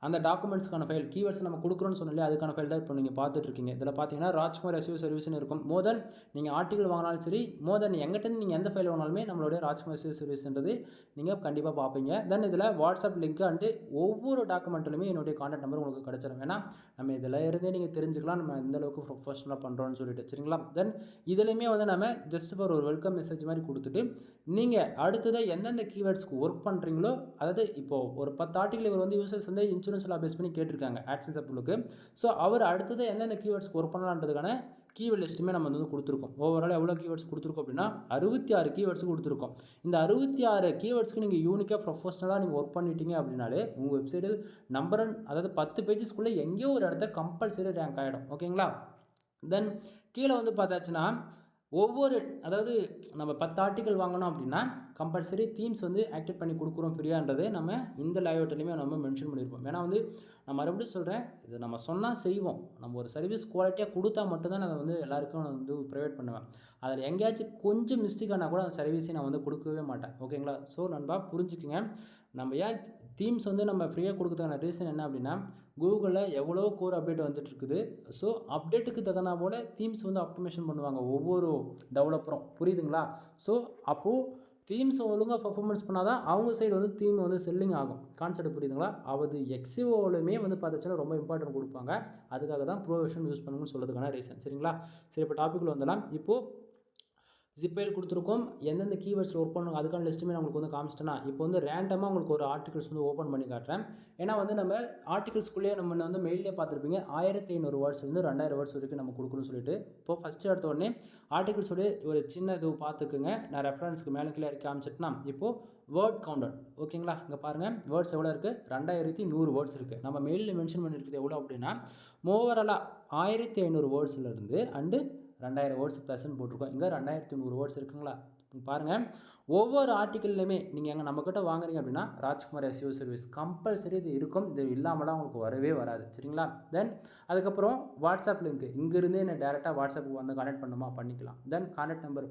அந்த டாக்குமெண்ட்ஸ்க்கான ஃபைல் கீவேர்ட்ஸ் நம்ம கொடுக்குறோன்னு சொன்னாலே அதுக்கான ஃபைல் தான் இப்போ நீங்கள் பார்த்துட்ருக்கீங்க. இதில் பார்த்தீங்கன்னா ராஜ்குமார் SEO சர்வீஸ்னு இருக்கும். மோதன் நீங்கள் ஆர்டிகல் வாங்கினாலும் சரி, மோதன் எங்கிட்டேருந்து நீங்கள் எந்த ஃபைல் வாங்கினாலுமே நம்மளுடைய ராஜ்குமார் SEO சர்வீஸ்ன்றது நீங்கள் கண்டிப்பாக பார்ப்பீங்க. தென் இதில் வாட்ஸ்அப் லிங்க் அண்டு ஒவ்வொரு டாக்குமெண்ட்லையுமே என்னுடைய கான்டாக்ட் நம்பர் உங்களுக்கு கிடச்சிடும். ஏன்னா நம்ம இதில் இருந்தே நீங்கள் தெரிஞ்சுக்கலாம் நம்ம எந்த அளவுக்கு ப்ரொஃபஷனலாக பண்ணுறோன்னு சொல்லிட்டு. சரிங்களா? தென் இதுலையுமே வந்து நம்ம ஜஸ்ட் ஃபார் ஒரு வெல்கம் மெசேஜ் மாதிரி கொடுத்துட்டு நீங்கள் அடுத்ததாக எந்தெந்த கீவேர்ட்ஸ்க்கு ஒர்க் பண்ணுறீங்களோ, அதாவது இப்போது ஒரு 10 ஆர்டிகல் இவர் வந்து யூசர்ஸ் வந்து இன்சூரன்ஸில் பேஸ் பண்ணி கேட்டிருக்காங்க ஆட்சன்ஸ் அப்ரூவலுக்கு. ஸோ அவர் அடுத்தது எந்தெந்த கீவேர்ட்ஸ்க்கு ஒர்க் பண்ணலான்றதுக்கான கீவேர்ட் லிஸ்ட்டுமே நம்ம வந்து கொடுத்துருக்கோம். ஓவரால் எவ்வளோ கீவேர்ட்ஸ் கொடுத்துருக்கோம் அப்படின்னா 66 கீவேர்ட்ஸ் கொடுத்துருக்கோம். இந்த 66 கீவேர்ட்ஸ்க்கு நீங்கள் யூனிக்காக ப்ரொஃபஷனலாக நீங்கள் ஒர்க் பண்ணிட்டீங்க அப்படின்னாலே உங்கள் வெப்சைட்டு நம்பர் 1, அதாவது 10 பேஜஸ்க்குள்ளே எங்கேயோ ஒரு இடத்த கம்பல்சரி ரேங்க் ஆகிடும். ஓகேங்களா? தென் கீழே வந்து பார்த்தாச்சுன்னா அதாவது நம்ம 10 ஆர்டிகல் வாங்கணும் அப்படின்னா கம்பல்சரி தீம்ஸ் வந்து ஆக்டிவேட் பண்ணி கொடுக்குறோம் ஃப்ரீயான்றது நம்ம இந்த லைவ்லையுமே நம்ம மென்ஷன் பண்ணியிருப்போம். ஏன்னா வந்து நான் மறுபடியும் சொல்கிறேன், இது நம்ம சொன்னால் செய்வோம். நம்ம ஒரு சர்வீஸ் குவாலிட்டியாக கொடுத்தா மட்டும்தான் நான் வந்து எல்லாருக்கும் நான் வந்து ப்ரொவைட் பண்ணுவேன். அதில் எங்கேயாச்சும் கொஞ்சம் மிஸ்டேக் ஆனால் கூட அந்த சர்வீஸை நான் வந்து கொடுக்கவே மாட்டேன். ஓகேங்களா? ஸோ நண்பா புரிஞ்சுக்குங்க. நம்ம ஏன் தீம்ஸ் வந்து நம்ம ஃப்ரீயாக கொடுக்குறதுக்கான ரீசன் என்ன அப்படின்னா, கூகுளில் எவ்வளோ கோர் அப்டேட் வந்துட்டுருக்குது. ஸோ அப்டேட்டுக்கு தகுந்த போல் தீம்ஸ் வந்து ஆப்டிமேஷன் பண்ணுவாங்க ஒவ்வொரு டெவலப்பரும். புரியுதுங்களா? ஸோ அப்போது தீம்ஸ் ஒழுங்காக பர்ஃபார்மன்ஸ் பண்ணால் தான் அவங்க சைடு வந்து தீம் வந்து செல்லிங் ஆகும். கான்செப்ட் புரியுதுங்களா? அது எக்ஸிஓலையுமே வந்து பார்த்துச்சுன்னா ரொம்ப இம்பார்ட்டன்ட் கொடுப்பாங்க. அதுக்காக தான் ப்ரோ வெர்ஷன் யூஸ் பண்ணணும்னு சொல்கிறதுக்கான ரீசன். சரிங்களா? சரி, இப்போ டாப்பிக்கில் வந்துடலாம். இப்போது ஜிப் ஃபைல் கொடுத்துருக்கோம். எந்தெந்த கீவேர்ட்ஸில் ஒர்க் பண்ணணும் அதுக்கான லிஸ்ட்டுமே நான் உங்களுக்கு வந்து காமிச்சிட்டேன்னா, இப்போ வந்து ரேண்டமாக உங்களுக்கு ஒரு ஆர்டிகல்ஸ் வந்து ஓப்பன் பண்ணி காட்டுறேன். ஏன்னா வந்து நம்ம ஆர்டிகல்ஸ்குள்ளேயே நம்ம வந்து மெயிலே பார்த்துருப்பீங்க 1500 வேர்ட்ஸ்லேருந்து 2000 வேர்ட்ஸ் வரைக்கும் நம்ம கொடுக்கணும்னு சொல்லிட்டு. இப்போ ஃபஸ்ட்டு எடுத்த உடனே ஆர்டிகல்ஸோடைய ஒரு சின்ன இது பார்த்துக்குங்க. நான் ரெஃபரன்ஸ்க்கு மேலே கீழே காமிச்சிட்டேன்னா இப்போது வேர்ட் கவுண்டர். ஓகேங்களா? இங்கே பாருங்கள் வேர்ட்ஸ் எவ்வளோ இருக்குது, 2100 வேர்ட்ஸ் இருக்குது. நம்ம மெயிலில் மென்ஷன் பண்ணியிருக்கிறது எவ்வளோ அப்படின்னா ஓவராலாக 1500 வேர்ட்ஸ்லேருந்து அண்டு 2000 வேர்ட்ஸ் ப்ளஸ்ன்னு போட்டிருக்கோம். இங்கே 2100 வேர்ட்ஸ் இருக்குங்களா? பாருங்கள், ஒவ்வொரு ஆர்டிக்கல்லையுமே நீங்கள் எங்கே நம்மக்கிட்ட வாங்குறீங்க அப்படின்னா ராஜ்குமார் எஸ்இஓ சர்வீஸ் கம்பல்சரி இது இருக்கும். இது இல்லாமலாம் உங்களுக்கு வரவே வராது. சரிங்களா? தென் அதுக்கப்புறம் வாட்ஸ்அப் லிங்க் இங்கேருந்தே என்ன டேரெக்டாக வாட்ஸ்அப்புக்கு வந்து கனெக்ட் பண்ணுமா பண்ணிக்கலாம். தென் கான்டாக்ட் நம்பர்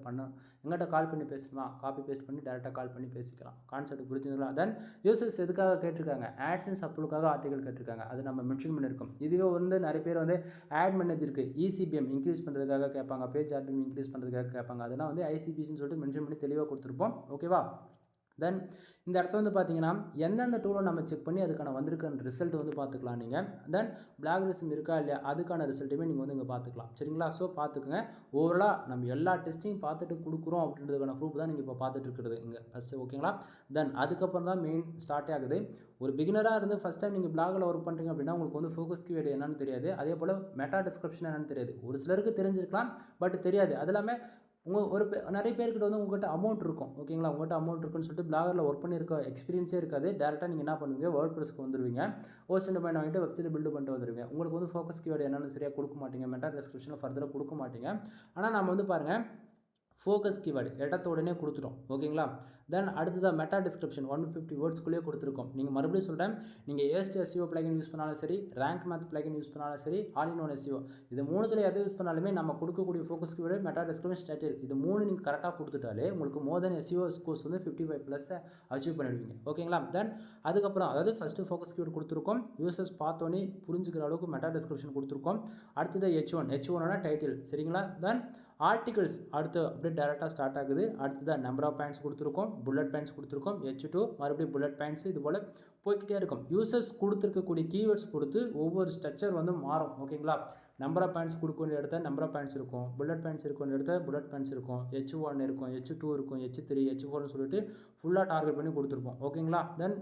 எங்கிட்ட கால் பண்ணி பேசணுமா காப்பி பேஸ்ட் பண்ணி டேரெக்டாக கால் பண்ணி பேசிக்கலாம். கான்செப்ட் புரிஞ்சுங்களா? தென் யூசர்ஸ் எதுக்காக கேட்டிருக்காங்க, ஆட்சன்ஸ் அப்ரூவுக்காக ஆர்டிக்கல் கேட்டிருக்காங்க. அது நம்ம மென்ஷன் பண்ணியிருக்கோம். இதுவே வந்து நிறைய பேர் வந்து ஆட் மேனேஜருக்கு இசிபிஎம் இன்க்ரீஸ் பண்ணுறதுக்காக கேட்பாங்க, பேஜ் ஆர்பிஎம் இன்க்ரீஸ் பண்ணுறதுக்காக கேட்பாங்க. அதெல்லாம் வந்து ஐசிபிசின்னு சொல்லிட்டு மென்ஷன் பண்ணி தெளிவாக கொடுத்துருப்போம். ஓகேவா? தென் இந்த இடத்த வந்து பார்த்தீங்கன்னா எந்தெந்த டூலை நம்ம செக் பண்ணி அதுக்கான வந்திருக்கிற ரிசல்ட் வந்து பார்த்துக்கலாம் நீங்கள். தென் பிளாக்ரிசம் இருக்கா இல்லையா அதுக்கான ரிசல்ட்டுமே நீங்கள் வந்து இங்கே பார்த்துக்கலாம். சரிங்களா? ஸோ பார்த்துக்குங்க. ஓவராலாக நம்ம எல்லா டெஸ்ட்டையும் பார்த்துட்டு கொடுக்குறோம் அப்படின்றதுக்கான ப்ரூஃப் தான் நீங்கள் இப்போ பார்த்துட்டு இருக்கிறது இங்கே ஃபஸ்ட்டு. ஓகேங்களா? தென் அதுக்கப்புறம் தான் மெயின் ஸ்டார்ட்டே ஆகுது. ஒரு பிகினராக இருந்து ஃபஸ்ட் டைம் நீங்கள் பிளாகில் ஒர்க் பண்ணுறீங்க அப்படின்னா உங்களுக்கு வந்து ஃபோக்கஸ் கீவேர்டு என்னன்னு தெரியாது. அதே போல் மெட்டா டிஸ்கிரிப்ஷன் என்னன்னு தெரியாது. ஒரு சிலருக்கு தெரிஞ்சிருக்கலாம், பட் தெரியாது. அது எல்லாமே நிறைய பேர்கிட்ட வந்து உங்கள்கிட்ட அமௌண்ட் இருக்கும். ஓகேங்களா? உங்கள்கிட்ட அமௌண்ட் இருக்குன்னு சொல்லிட்டு பிளாகரில் ஒர்க் பண்ணியிருக்க எக்ஸ்பீரியன்ஸே இருக்காது. டேரெக்டாக நீங்கள் என்ன பண்ணுவீங்க, வேர்ட் ப்ரெஸ்க்கு வந்துடுவீங்க. ஹோஸ்ட் டொமைன் வாங்கிட்டு வெப்சைட் பில்டு பண்ணிட்டு வந்துடுவீங்க. உங்களுக்கு வந்து ஃபோக்கஸ் கீவேர்டு என்னென்னு சரியாக கொடுக்க மாட்டீங்க, மெட்டா டிஸ்கிரிப்ஷனில் ஃபர்தராக கொடுக்க மாட்டீங்க. ஆனால் நம்ம வந்து பாருங்கள், ஃபோக்கஸ் கீவேர்டு இடத்த உடனே கொடுத்துட்டோம். ஓகேங்களா? தென் அடுத்ததாக மெட்டா டிஸ்கிரிப்ஷன் 150 வேர்ட்ஸ்க்குள்ளேயே கொடுத்துருக்கோம். நீங்கள் மறுபடியும் சொல்கிறேன், நீங்கள் ஏஸ்ட் எஸ்இஓ பிளகின் யூஸ் பண்ணாலும் சரி, ரேங்க் மேத் பிளகின் யூஸ் பண்ணாலும் சரி, ஆல் இன் ஒன் எஸ்இஓ இது மூணுத்தில் எதை யூஸ் பண்ணாலுமே நம்ம கொடுக்கக்கூடிய focus keyword, meta description, title இது மூணு நீங்கள் கரெக்டாக கொடுத்துட்டாலே உங்களுக்கு மோர் தென் எஸ்இஓ ஸ்கோர்ஸ் வந்து 55+ அச்சீவ் பண்ணிடுவீங்க. ஓகேங்களா? தென் அதுக்கப்புறம் அதாவது ஃபஸ்ட்டு ஃபோக்கஸ் கீவேர்டு கொடுத்துருக்கோம். யூசர்ஸ் பார்த்தோன்னே புரிஞ்சுக்கிற அளவுக்கு மெட்டா டிஸ்கிரிப்ஷன் கொடுத்துருக்கோம். அடுத்தது H1 டைட்டில். சரிங்களா? தென் ஆர்டிகல்ஸ் அடுத்து அப்படியே டேரெக்டாக ஸ்டார்ட் ஆகுது. அடுத்ததாக நம்பர் ஆஃப் பாயிண்ட்ஸ் கொடுத்துருக்கோம், புல்லட் பாயிண்ட்ஸ் கொடுத்துருக்கோம், H2 மறுபடியும் புல்லட் பாயிண்ட்ஸ், இது போல் போய்கிட்டே இருக்கும். யூசர்ஸ் கொடுத்துருக்கக்கூடிய கீவேர்ட்ஸ் பொறுத்து ஒவ்வொரு ஸ்ட்ரக்சர் வந்து மாறும். ஓகேங்களா? நம்பர் ஆஃப் பாயிண்ட்ஸ் கொடுக்க வேண்டிய இடத்த நம்பர் ஆஃப் பாயிண்ட்ஸ் இருக்கும், புல்லட் பாயிண்ட்ஸ் இருக்க வேண்டிய இடத்த புல்லட் பாயிண்ட்ஸ் இருக்கும், H1 இருக்கும், H2 இருக்கும், H3, H4னு சொல்லிட்டு ஃபுல்லாக டார்கெட் பண்ணி கொடுத்துருப்போம். ஓகேங்களா? தென்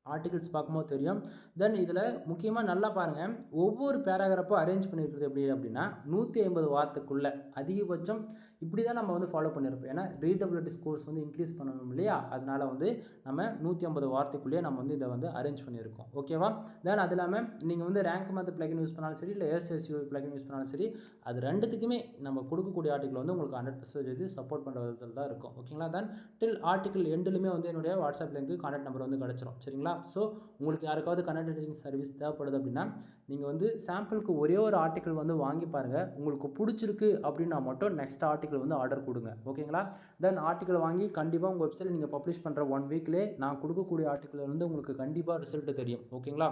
ஆர்டிகல்ஸ் பார்க்கும்போது தெரியும். தென் இதில் முக்கியமாக நல்லா பாருங்கள், ஒவ்வொரு பேராகிராஃபும் அரேஞ்ச் பண்ணியிருக்கிறது எப்படி அப்படின்னா 150 வார்த்தைக்குள்ளே அதிகபட்சம் இப்படி தான் நம்ம வந்து ஃபாலோ பண்ணியிருப்போம். ஏன்னா ரீடபிலிட்டி ஸ்கோர்ஸ் வந்து இன்க்ரீஸ் பண்ணணும் இல்லையா? அதனால் வந்து நம்ம 150 வார்த்தைக்குள்ளேயே நம்ம வந்து இதை வந்து அரேஞ்ச் பண்ணியிருக்கோம். ஓகேவா? தென் அது இல்லாமல் நீங்கள் வந்து ரேங்க் மேத் பிளகின் யூஸ் பண்ணாலும் சரி, இல்லை ஏஸ்ட் எஸ்இஓ பிளகின் யூஸ் பண்ணாலும் சரி, அது ரெண்டுத்துக்குமே நம்ம கொடுக்கக்கூடிய ஆர்டிக்கல் வந்து உங்களுக்கு 100% இது சப்போர்ட் பண்ணுற விதத்தில் தான் இருக்கும். ஓகேங்களா? தென் டில் ஆர்டிக்கல் எண்டுலுமே வந்து என்னுடைய வாட்ஸ்அப் லிங்க்கு கான்டாக்ட் நம்பர் வந்து கிடச்சிரும். சரிங்களா? ஸோ உங்களுக்கு யாருக்காவது கனெக்ட் எடிட்டிங் சர்வீஸ் தேவைப்படுது அப்படின்னா நீங்கள் வந்து சாம்பிளுக்கு ஒரே ஒரு ஆர்டிக்கல் வந்து வாங்கி பாருங்கள். உங்களுக்கு பிடிச்சிருக்கு அப்படின்னா மட்டும் நெக்ஸ்ட் ஆர்டிக்கல் வந்து ஆர்டர் கொடுங்க. ஓகேங்களா? தென் ஆர்டிக்கல் வாங்கி கண்டிப்பாக உங்கள் வெப்சைட்டில் நீங்கள் பப்ளிஷ் பண்ணுற 1 வீக்லேயே நான் கொடுக்கக்கூடிய ஆர்டிக்கல் வந்து உங்களுக்கு கண்டிப்பாக ரிசல்ட் தெரியும். ஓகேங்களா?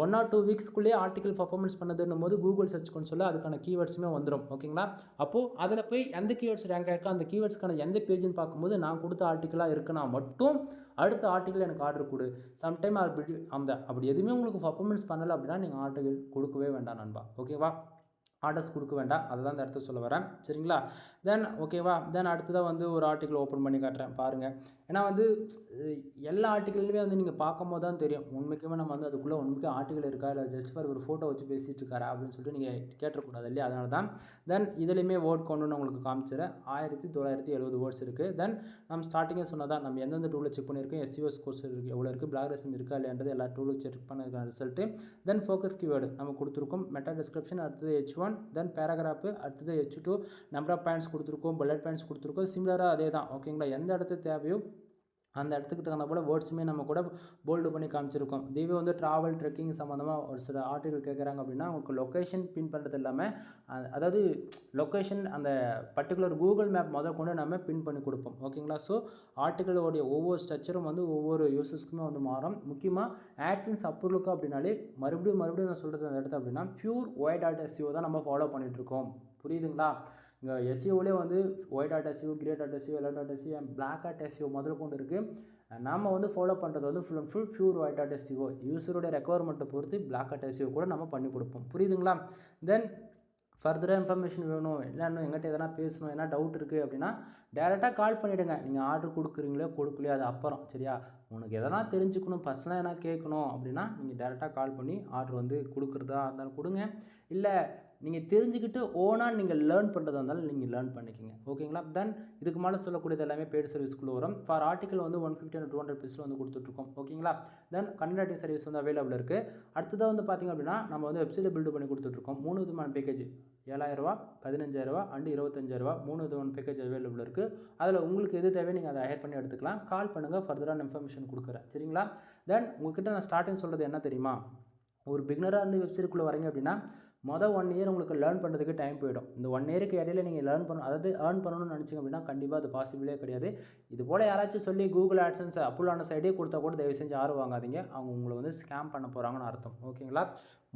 1 or 2 வீக்ஸ்க்குள்ளேயே ஆர்டிக்கல் பர்ஃபார்மன்ஸ் பண்ணதுன்னும் போது கூகுள் சர்ச் கன்சோலில் அதுக்கான கீவேர்ட்ஸுமே வந்துடும். ஓகேங்களா? அப்போது அதில் போய் எந்த கீவேர்ட்ஸ் ரேங்க் ஆகிருக்கோ அந்த கீவேர்ட்ஸ்க்கான எந்த பேஜ்னு பார்க்கும்போது நான் கொடுத்த ஆர்டிக்கலாக இருக்குன்னா மட்டும் அடுத்த ஆர்டிக்கல் எனக்கு ஆர்டர் கொடு. சம்டைம் அப்படி எதுவுமே உங்களுக்கு பர்ஃபார்மன்ஸ் பண்ணலை அப்படின்னா நீங்கள் ஆர்டிக்கல் கொடுக்கவே வேண்டாம் நண்பா. ஓகேவா? ஆர்டர்ஸ் கொடுக்க வேண்டாம். அதை தான் இந்த இடத்த சொல்ல வரேன். சரிங்களா? தென் ஓகேவா? தென் அடுத்ததாக வந்து ஒரு ஆர்டிக்கல் ஓப்பன் பண்ணி காட்டுறேன் பாருங்கள். ஏன்னா வந்து எல்லா ஆர்டிக்கல்லையுமே வந்து நீங்கள் பார்க்கும் போது தான் தெரியும் உண்மைக்குமே நம்ம வந்து அதுக்குள்ளே உண்மைக்கு ஆர்டிக்கல் இருக்கா இல்லை ஜஸ்ட் ஃபார் ஒரு ஃபோட்டோ வச்சு பேசிகிட்டு இருக்காரா அப்படின்னு சொல்லிட்டு நீங்கள் கேட்டக்கூடாது இல்லையா? அதனால தான். தென் இதுலேயுமே வேர்ட் கவுண்ட்னு உங்களுக்கு காமிச்சிடுறேன். 1970 வேர்ட்ஸ் இருக்குது. தென் நம்ம ஸ்டார்டிங்கே சொன்னதான் நம்ம எந்தெந்த டூலில் செக் பண்ணியிருக்கோம், எஸ்இஓ ஸ்கோர்ஸ் இருக்குது எவ்வளோ இருக்குது, பிளாக்ரிசம் இருக்கா இல்லைன்றது எல்லா டூலும் செக் பண்ணதுக்கான ரிசல்ட்டு. தென் ஃபோக்கஸ் கீவேர்டு நம்ம கொடுத்துருக்கோம், மெட்டா டிஸ்கிரிப்ஷன், அடுத்தது H1, தென் பேராகிராஃபு, அடுத்தது H2, நம்பர் ஆஃப் பாயிண்ட்ஸ் கொடுத்துருக்கோம், புல்லட் பாயிண்ட்ஸ் கொடுத்துருக்கோம். சிமிலராக அதே தான். ஓகேங்களா? எந்த இடத்துக்கு தேவையோ அந்த இடத்துக்கு தகுந்த போல் வேர்ட்ஸுமே நம்ம கூட போல்டு பண்ணி காமிச்சிருக்கோம். இதுவே வந்து ட்ராவல் ட்ரெக்கிங் சம்மந்தமாக ஒரு சில ஆர்டிக்கல் கேட்குறாங்க அப்படின்னா உங்களுக்கு லொக்கேஷன் பின் பண்ணுறது இல்லாமல் அதாவது லொக்கேஷன் அந்த பர்டிகுலர் கூகுள் மேப் கொண்டு நம்ம பின் பண்ணி கொடுப்போம். ஓகேங்களா? ஸோ ஆர்டிக்கலோடைய ஒவ்வொரு ஸ்ட்ரக்சரும் வந்து ஒவ்வொரு யூசர்ஸ்க்குமே வந்து மாறும். முக்கியமாக ஆட்சன்ஸ் அப்ரூவலுக்கு அப்படின்னாலே மறுபடியும் நான் சொல்கிறது அந்த இடத்த அப்படின்னா பியூர் OI.SEO தான் நம்ம ஃபாலோ பண்ணிகிட்ருக்கோம். புரியுதுங்களா? இங்கே எஸ்இஓலே வந்து OI.SEO, Grey.SEO, Yellow.SEO, Black.SEO முதல் கொண்டு இருக்குது. நாம் வந்து ஃபாலோ பண்ணுறது வந்து full and full pure OI.SEO. யூஸருடைய ரெக்குவயர்மெண்ட்டை பொறுத்து Black.SEO கூட நம்ம பண்ணி கொடுப்போம். புரியுதுங்களா? தென் ஃபர்தராக இன்ஃபர்மேஷன் வேணும், இல்லை இன்னும் எங்கிட்ட எதனா பேசணும், என்ன டவுட் இருக்குது அப்படின்னா டேரெக்டாக கால் பண்ணிவிடுங்க. நீங்கள் ஆர்டர் கொடுக்குறீங்களோ கொடுக்கலையோ அது அப்புறம். சரியா? உனக்கு எதனா தெரிஞ்சுக்கணும், பர்சனலாக எதனா கேட்கணும் அப்படின்னா நீங்கள் டேரெக்டாக கால் பண்ணி ஆர்டர் வந்து கொடுக்குறதா இருந்தாலும் கொடுங்க. இல்லை நீங்கள் தெரிஞ்சுக்கிட்டு ஓனாக நீங்கள் லேர்ன் பண்ணுறதா இருந்தாலும் நீங்கள் லேர்ன் பண்ணிக்கோங்க. ஓகேங்களா? தென் இதுக்கு மேலே சொல்லக்கூடியது எல்லாமே பெய்டு சர்வீஸ்க்குள்ளே வரும். ஃபார் ஆர்டிக்கல் வந்து 150 and 200 பீஸில் வந்து கொடுத்துட்ருக்கோம். ஓகேங்களா? தென் கண்டென்ட் ரைட்டிங் சர்வீஸ் வந்து அவைலபிள் இருக்குது. அடுத்ததாக வந்து பார்த்திங்க அப்படின்னா நம்ம வந்து வெப்சைட்டை பில்டு பண்ணி கொடுத்துட்ருக்கோம். 3 விதமான பேக்கேஜ். ரூ. 7,000 ரூ. 15,000 அண்ட் ரூ. 25,000 3 விதமான பேக்கேஜ் அவைலபிள் இருக்குது. அதில் உங்களுக்கு எது தேவை நீங்கள் அதை ஹையர் பண்ணி எடுத்துக்கலாம். கால் பண்ணுங்கள், ஃபர்தரான இன்ஃபர்மேஷன் கொடுக்குறேன். சரிங்களா? தென் உங்கள்கிட்ட நான் ஸ்டார்டிங் சொல்கிறது என்ன தெரியுமா, ஒரு பிகினராக இருந்து வெப்சைட்டுக்குள்ளே வரீங்க அப்படின்னா மொதல் 1 இயர் உங்களுக்கு லேர்ன் பண்ணுறதுக்கு டைம் போயிடும். இந்த 1 இயருக்கு இடையில நீங்கள் ஏர்ன் பண்ணணும்னு நினச்சிங்க அப்படின்னா கண்டிப்பாக அது பாசிபிளே கிடையாது. இது போல் யாராச்சும் சொல்லி கூகுள் ஆட்சன்ஸ் அப்புல்லான சைடே கொடுத்தா கூட தயவு செஞ்சு யாரும் வாங்காதீங்க. அவங்க உங்களை வந்து ஸ்கேம் பண்ண போகிறாங்கன்னு அர்த்தம். ஓகேங்களா?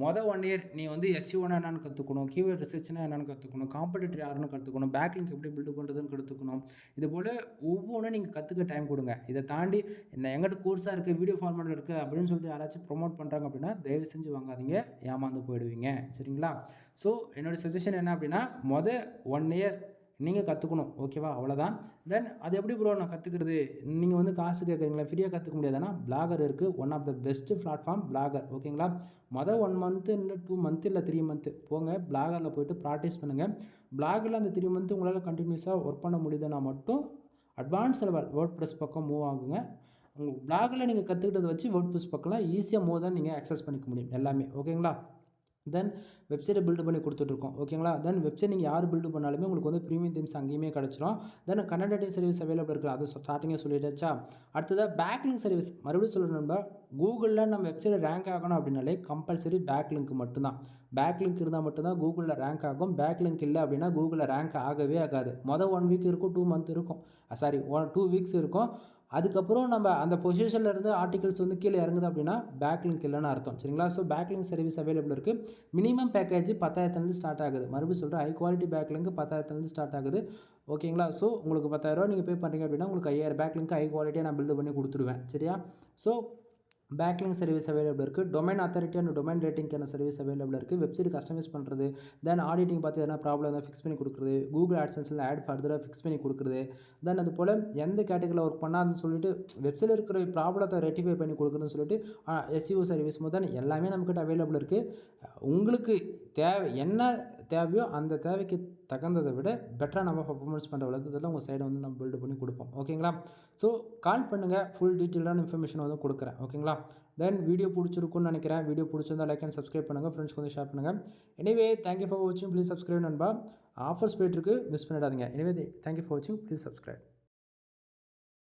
மொதல் 1 இயர் நீ வந்து எஸ்இஓனா என்னென்னு கற்றுக்கணும், கீவேர்ட் ரிசர்ச்னா என்னென்னு கற்றுக்கணும், காம்படிட்டர் யாருன்னு கற்றுக்கணும், பேக்லிங்க் எப்படி பில்டு பண்ணுறதுன்னு கற்றுக்கணும். இது போல் ஒவ்வொன்றும் நீங்கள் கற்றுக்க டைம் கொடுங்க. இதை தாண்டி இந்த எங்கிட்ட கோர்ஸாக இருக்குது, வீடியோ ஃபார்மேட்டில் இருக்குது அப்படின்னு சொல்லிட்டு யாராச்சும் ப்ரொமோட் பண்ணுறாங்க அப்படின்னா தயவு செஞ்சு வாங்காதீங்க, ஏமாந்து போயிடுவீங்க. சரிங்களா? ஸோ என்னோடய சஜஷன் என்ன அப்படின்னா மொதல் 1 இயர் நீங்கள் கற்றுக்கணும். ஓகேவா? அவ்வளோதான். தென் அது எப்படி ப்ரோ நான் கற்றுக்கிறது, நீங்கள் வந்து காசு கேட்குறீங்களா, ஃப்ரீயாக கற்றுக்க முடியாதுன்னா பிளாகர் இருக்குது. One of the best platform blogger. ஓகேங்களா? மொதல் 1 மந்த்து இல்லை 2 மந்த்து இல்லை 3 மந்த்து போங்க, பிளாகரில் போய்ட்டு ப்ராக்டிஸ் பண்ணுங்கள். பிளாகரில் அந்த 3 மந்த்து உங்களால் கண்டினியூஸாக ஒர்க் பண்ண முடியுதுன்னா மட்டும் அட்வான்ஸ் லெவல் வேர்ட்பிரஸ் பக்கம் மூவ் ஆகுங்க. உங்கள் பிளாகில் நீங்கள் கற்றுக்கிட்டதை வச்சு வேர்ட்பிரஸ் பக்கம்லாம் ஈஸியாக மூவ் தான் நீங்கள் அக்சஸ் பண்ணிக்க முடியும் எல்லாமே. ஓகேங்களா? தென் வெப்சைட்டை பில்டு பண்ணி கொடுத்துட்ருக்கோம். ஓகேங்களா? தென் வெப்சைட் நீங்கள் யார் பில்டு பண்ணாலுமே உங்களுக்கு வந்து ப்ரீமியம் தீம்ஸ் அங்கேயுமே கிடச்சிரும். தென் கனெக்டிங் சர்வீஸ் அவைலபிள் இருக்குது. அது ஸ்டார்டிங்கே சொல்லிட்டாச்சா. அடுத்ததாக பேக்லிங்க் சர்வீஸ் மறுபடியும் சொல்லணும்னா கூகுளில் நம்ம வெப்சைட் ரேங்க் ஆகணும் அப்படின்னாலே கம்பல்சரி பேக்லிங்க் மட்டும்தான். பேக்லிங்க் இருந்தால் மட்டும்தான் கூகுளில் ரேங்க் ஆகும். பேக்லிங்க் இல்லை அப்படின்னா கூகுளில் ரேங்க் ஆகவே ஆகாது. மொதல் 1 வீக் இருக்கும், 2 மந்த் இருக்கும், 2 வீக்ஸ் இருக்கும். அதுக்கப்புறம் நம்ம அந்த பொசிஷனில் இருந்து ஆர்டிகல்ஸ் வந்து கீழே இறங்குது அப்படின்னா பேக்லிங்க் இல்லைன்னு அர்த்தம். சரிங்களா? ஸோ பேக்லிங்க் சர்வீஸ் அவைலபிள் இருக்குது. மினிமம் பேக்கேஜ் 10,000 ஸ்டார்ட் ஆகுது. மறுபடியும் சொல்கிறேன், ஹை குவாலிட்டி பேக்லிங்க் 10,000 ஸ்டார்ட் ஆகுது. ஓகேங்களா? ஸோ உங்களுக்கு 10,000 நீங்கள் பே பண்ணுறீங்க அப்படின்னா உங்களுக்கு 5,000 பேக்லிங்க் ஹை குவாலிட்டியாக நான் பில்டு பண்ணி கொடுத்துருவேன். சரியா? ஸோ பேக்லிங்க் சர்வீஸ் அவைலபிள் இருக்குது. டொமைன் அத்தாரிட்டி அண்ட் டொமைன் ரேட்டிங்கான சர்வீஸ் அவைலபிள் இருக்குது. வெப்சைட் கஸ்டமைஸ் பண்ணுறது, தென் ஆடிட்டிங் பார்த்து எதனா ப்ராப்ளம் தான் ஃபிக்ஸ் பண்ணி கொடுக்குறது, கூகுள் ஆட்சன்ஸில் ஆட் ஃபர்தராக ஃபிக்ஸ் பண்ணி கொடுக்குறது, தென் அது போல் எந்த கேட்டகரியில் ஒர்க் பண்ணாதுன்னு சொல்லிட்டு வெப்சைட்டில் இருக்கிற ப்ராப்ளத்தை ரெட்டிஃபை பண்ணி கொடுக்குறதுன்னு சொல்லிட்டு எஸ்இஓ சர்வீஸ் முதல் எல்லாமே நம்மக்கிட்ட அவைலபிள் இருக்குது. உங்களுக்கு என்ன தேவையோ அந்த தேவைக்கு தகுந்ததை விட பெட்டராக நம்ம பர்ஃபார்மன்ஸ் பண்ணுற விதத்தில் உங்கள் சைடை வந்து நம்ம பில்டு பண்ணி கொடுப்போம். ஓகேங்களா? ஸோ கால் பண்ணுங்கள், ஃபுல் டீட்டெயிலான இன்ஃபர்மேஷன் வந்து கொடுக்குறேன். ஓகேங்களா? தென் வீடியோ பிடிச்சிருக்குன்னு நினைக்கிறேன். வீடியோ பிடிச்சிருந்தால் லைக் அண்ட் சப்ஸ்கிரைப் பண்ணுங்கள், ஃப்ரெண்ட்ஸ்க்கு வந்து ஷேர் பண்ணுங்கள். எனிவே தேங்க்யூ ஃபார் வாட்சிங், ப்ளீஸ் சப்ஸ்கிரைப் நண்பா. ஆஃபர்ஸ் போய்ட்டுருக்கு, மிஸ் பண்ணிடாதீங்க. எனிவே தேங்க்யூ ஃபார் வாட்சிங், ப்ளீஸ் சப்ஸ்கிரைப்.